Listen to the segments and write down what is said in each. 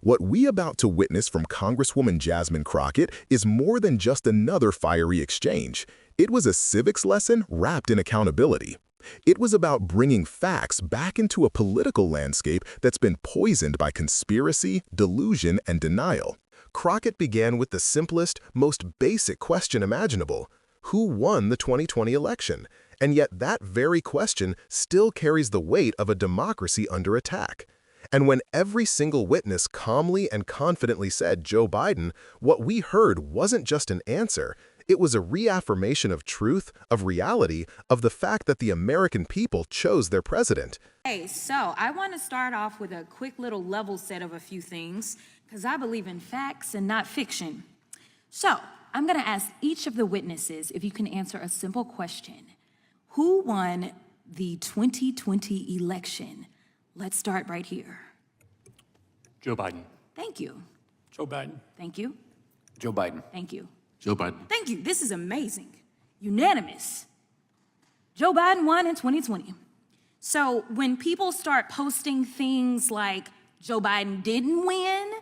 What we about to witness from Congresswoman Jasmine Crockett is more than just another fiery exchange. It was a civics lesson wrapped in accountability. It was about bringing facts back into a political landscape that's been poisoned by conspiracy, delusion, and denial. Crockett began with the simplest, most basic question imaginable: who won the 2020 election? And yet that very question still carries the weight of a democracy under attack. And when every single witness calmly and confidently said Joe Biden, what we heard wasn't just an answer. It was a reaffirmation of truth, of reality, of the fact that the American people chose their president. Hey, so I want to start off with a quick little level set of a few things, because I believe in facts and not fiction. So I'm going to ask each of the witnesses if you can answer a simple question. Who won the 2020 election? Let's start right here. Joe Biden. Thank you. Joe Biden. Thank you. Joe Biden. Thank you. Joe Biden. Thank you. This is amazing. Unanimous. Joe Biden won in 2020. So when people start posting things like Joe Biden didn't win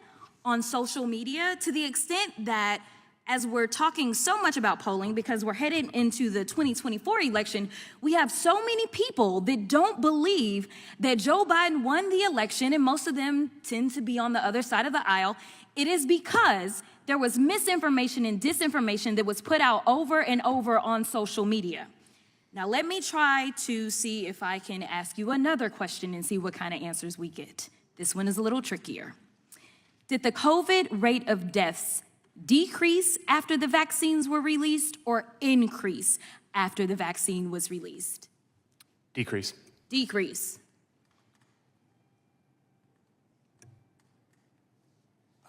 on social media, to the extent that as we're talking so much about polling, because we're headed into the 2024 election, we have so many people that don't believe that Joe Biden won the election, and most of them tend to be on the other side of the aisle. It is because there was misinformation and disinformation that was put out over and over on social media. Now, let me try to see if I can ask you another question and see what kind of answers we get. This one is a little trickier. Did the COVID rate of deaths decrease after the vaccines were released or increase after the vaccine was released? Decrease. Decrease.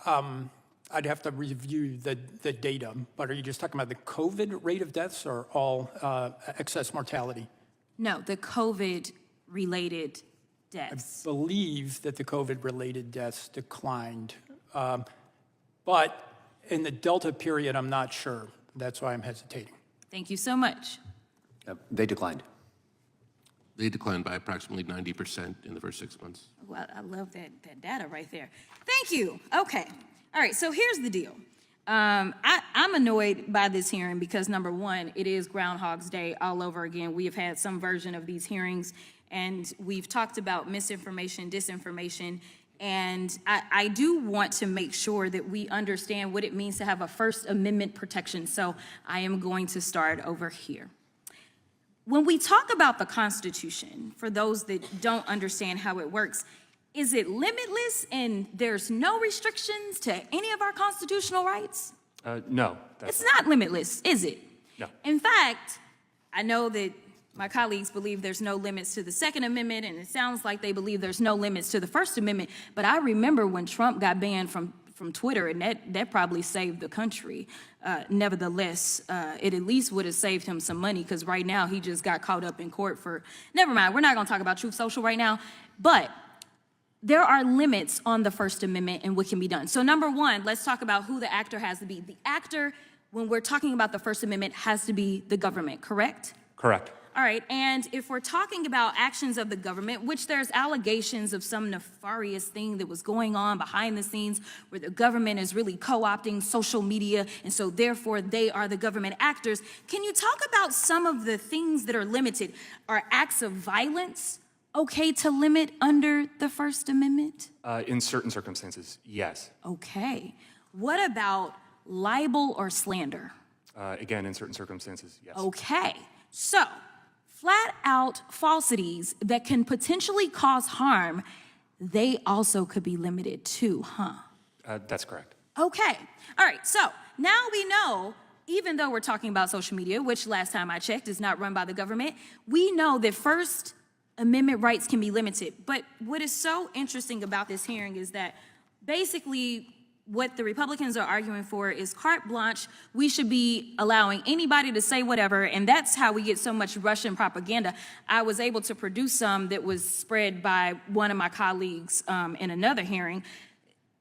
I'd have to review the data, but are you just talking about the COVID rate of deaths or all excess mortality? No, the COVID-related deaths. I believe that the COVID-related deaths declined, but in the Delta period, I'm not sure. That's why I'm hesitating. Thank you so much. They declined. They declined by approximately 90% in the first 6 months. Well, I love that data right there. Thank you. Okay. All right, so here's the deal. I'm annoyed by this hearing because, number one, it is Groundhog's Day all over again. We have had some version of these hearings, and we've talked about misinformation, disinformation, and I do want to make sure that we understand what it means to have a First Amendment protection. So I am going to start over here. When we talk about the Constitution, for those that don't understand how it works, is it limitless and there's no restrictions to any of our constitutional rights? No. It's not limitless, is it? No. In fact, I know that my colleagues believe there's no limits to the Second Amendment, and it sounds like they believe there's no limits to the First Amendment. But I remember when Trump got banned from Twitter, and that probably saved the country. Nevertheless, it at least would have saved him some money, because right now he just got caught up in court for, never mind, we're not gonna talk about Truth Social right now, but there are limits on the First Amendment and what can be done. So number one, let's talk about who the actor has to be. The actor, when we're talking about the First Amendment, has to be the government, correct? Correct. All right, and if we're talking about actions of the government, which there's allegations of some nefarious thing that was going on behind the scenes where the government is really co-opting social media, and so therefore they are the government actors, can you talk about some of the things that are limited? Are acts of violence okay to limit under the First Amendment? In certain circumstances, yes. Okay. What about libel or slander? Again, in certain circumstances, yes. Okay. So, flat out falsities that can potentially cause harm, they also could be limited too, huh? That's correct. Okay. All right. So now we know, even though we're talking about social media, which last time I checked is not run by the government, we know that First Amendment rights can be limited. But what is so interesting about this hearing is that basically what the Republicans are arguing for is carte blanche. We should be allowing anybody to say whatever, and that's how we get so much Russian propaganda. I was able to produce some that was spread by one of my colleagues in another hearing.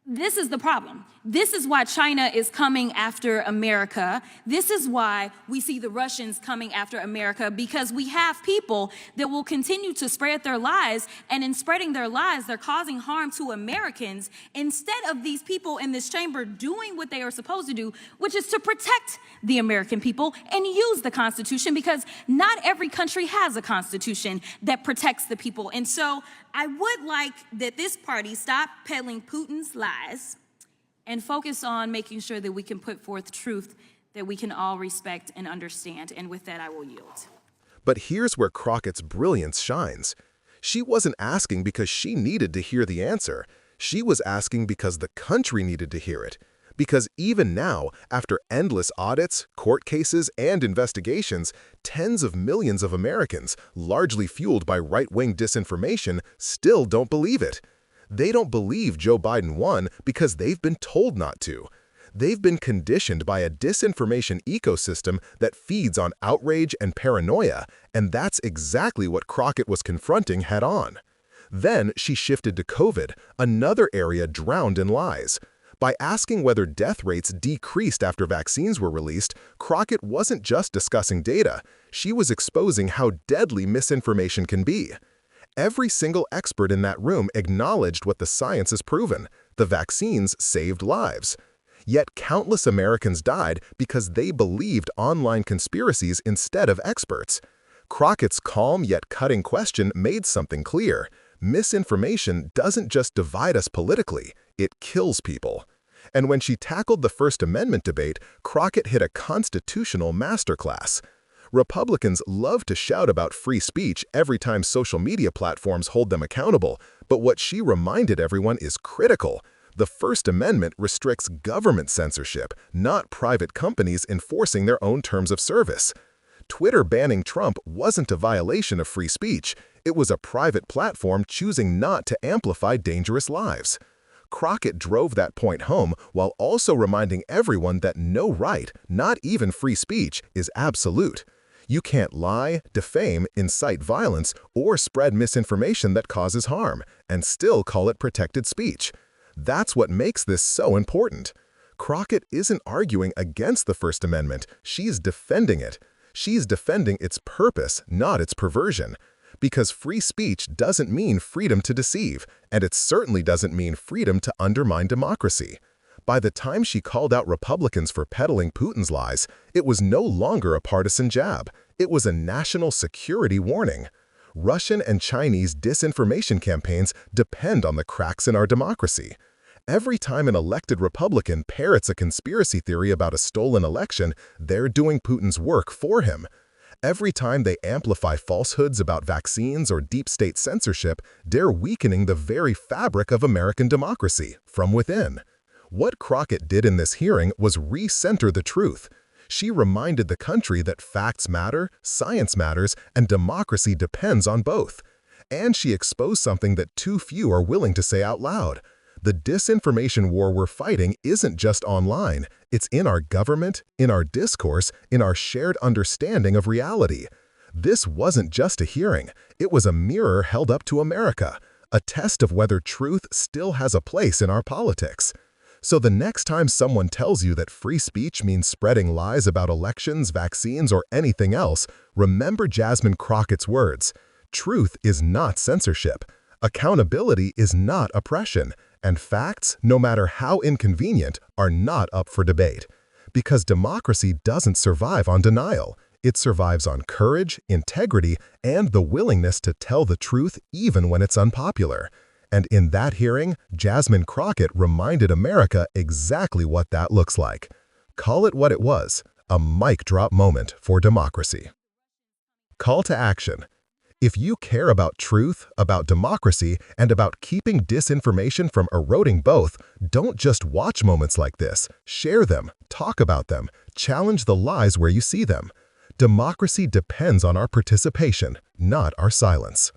This is the problem. This is why China is coming after America. This is why we see the Russians coming after America, because we have people that will continue to spread their lies, and in spreading their lies, they're causing harm to Americans instead of these people in this chamber doing what they are supposed to do, which is to protect the American people and use the Constitution, because not every country has a Constitution that protects the people. And so I would like that this party stop peddling Putin's lies and focus on making sure that we can put forth truth that we can all respect and understand. And with that, I will yield. But here's where Crockett's brilliance shines. She wasn't asking because she needed to hear the answer. She was asking because the country needed to hear it. Because even now, after endless audits, court cases, and investigations, tens of millions of Americans, largely fueled by right-wing disinformation, still don't believe it. They don't believe Joe Biden won because they've been told not to. They've been conditioned by a disinformation ecosystem that feeds on outrage and paranoia, and that's exactly what Crockett was confronting head-on. Then she shifted to COVID, another area drowned in lies. By asking whether death rates decreased after vaccines were released, Crockett wasn't just discussing data. She was exposing how deadly misinformation can be. Every single expert in that room acknowledged what the science has proven. The vaccines saved lives. Yet countless Americans died because they believed online conspiracies instead of experts. Crockett's calm yet cutting question made something clear. Misinformation doesn't just divide us politically, it kills people. And when she tackled the First Amendment debate, Crockett hit a constitutional masterclass. Republicans love to shout about free speech every time social media platforms hold them accountable, but what she reminded everyone is critical. The First Amendment restricts government censorship, not private companies enforcing their own terms of service. Twitter banning Trump wasn't a violation of free speech. It was a private platform choosing not to amplify dangerous lives. Crockett drove that point home while also reminding everyone that no right, not even free speech, is absolute. You can't lie, defame, incite violence, or spread misinformation that causes harm, and still call it protected speech. That's what makes this so important. Crockett isn't arguing against the First Amendment, she's defending it. She's defending its purpose, not its perversion. Because free speech doesn't mean freedom to deceive, and it certainly doesn't mean freedom to undermine democracy. By the time she called out Republicans for peddling Putin's lies, it was no longer a partisan jab. It was a national security warning. Russian and Chinese disinformation campaigns depend on the cracks in our democracy. Every time an elected Republican parrots a conspiracy theory about a stolen election, they're doing Putin's work for him. Every time they amplify falsehoods about vaccines or deep state censorship, they're weakening the very fabric of American democracy from within. What Crockett did in this hearing was recenter the truth. She reminded the country that facts matter, science matters, and democracy depends on both. And she exposed something that too few are willing to say out loud. The disinformation war we're fighting isn't just online. It's in our government, in our discourse, in our shared understanding of reality. This wasn't just a hearing. It was a mirror held up to America, a test of whether truth still has a place in our politics. So the next time someone tells you that free speech means spreading lies about elections, vaccines, or anything else, remember Jasmine Crockett's words. Truth is not censorship. Accountability is not oppression. And facts, no matter how inconvenient, are not up for debate. Because democracy doesn't survive on denial. It survives on courage, integrity, and the willingness to tell the truth even when it's unpopular. And in that hearing, Jasmine Crockett reminded America exactly what that looks like. Call it what it was, a mic drop moment for democracy. Call to action. If you care about truth, about democracy, and about keeping disinformation from eroding both, don't just watch moments like this. Share them, talk about them, challenge the lies where you see them. Democracy depends on our participation, not our silence.